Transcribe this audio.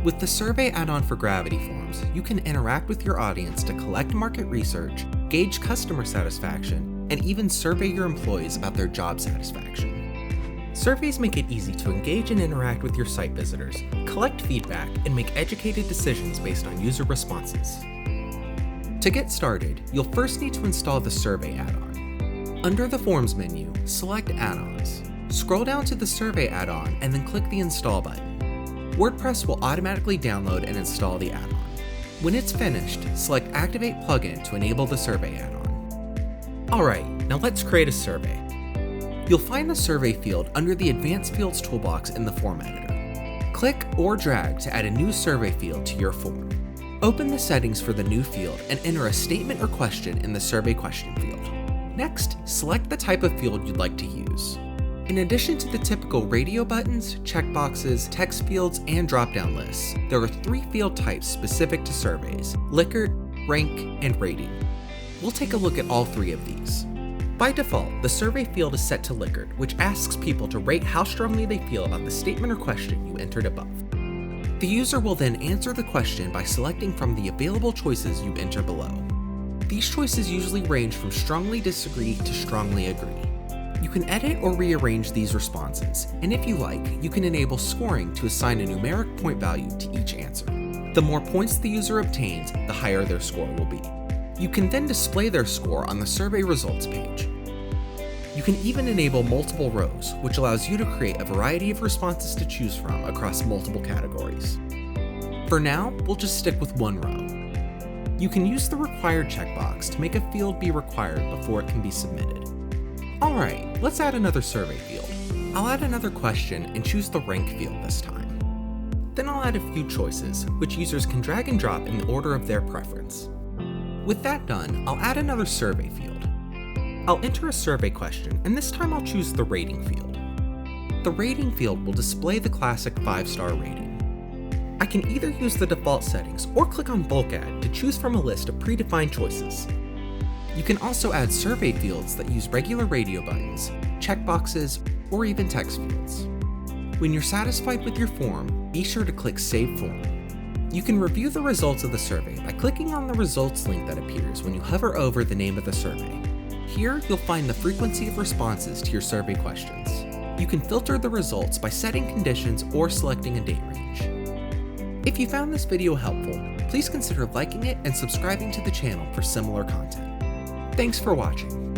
With the Survey add-on for Gravity Forms, you can interact with your audience to collect market research, gauge customer satisfaction, and even survey your employees about their job satisfaction. Surveys make it easy to engage and interact with your site visitors, collect feedback, and make educated decisions based on user responses. To get started, you'll first need to install the Survey add-on. Under the Forms menu, select Add-Ons. Scroll down to the Survey add-on and then click the Install button. WordPress will automatically download and install the add-on. When it's finished, select Activate Plugin to enable the Survey add-on. Alright, now let's create a survey. You'll find the Survey field under the Advanced Fields toolbox in the Form Editor. Click or drag to add a new survey field to your form. Open the settings for the new field and enter a statement or question in the Survey question field. Next, select the type of field you'd like to use. In addition to the typical radio buttons, checkboxes, text fields, and drop-down lists, there are 3 field types specific to surveys: Likert, Rank, and Rating. We'll take a look at all 3 of these. By default, the survey field is set to Likert, which asks people to rate how strongly they feel about the statement or question you entered above. The user will then answer the question by selecting from the available choices you enter below. These choices usually range from strongly disagree to strongly agree. You can edit or rearrange these responses, and if you like, you can enable scoring to assign a numeric point value to each answer. The more points the user obtains, the higher their score will be. You can then display their score on the survey results page. You can even enable multiple rows, which allows you to create a variety of responses to choose from across multiple categories. For now, we'll just stick with 1 row. You can use the Required checkbox to make a field be required before it can be submitted. Alright, let's add another survey field. I'll add another question and choose the Rank field this time. Then I'll add a few choices, which users can drag and drop in the order of their preference. With that done, I'll add another survey field. I'll enter a survey question, and this time I'll choose the Rating field. The Rating field will display the classic 5-star rating. I can either use the default settings or click on Bulk Add to choose from a list of predefined choices. You can also add survey fields that use regular radio buttons, checkboxes, or even text fields. When you're satisfied with your form, be sure to click Save Form. You can review the results of the survey by clicking on the results link that appears when you hover over the name of the survey. Here, you'll find the frequency of responses to your survey questions. You can filter the results by setting conditions or selecting a date range. If you found this video helpful, please consider liking it and subscribing to the channel for similar content. Thanks for watching.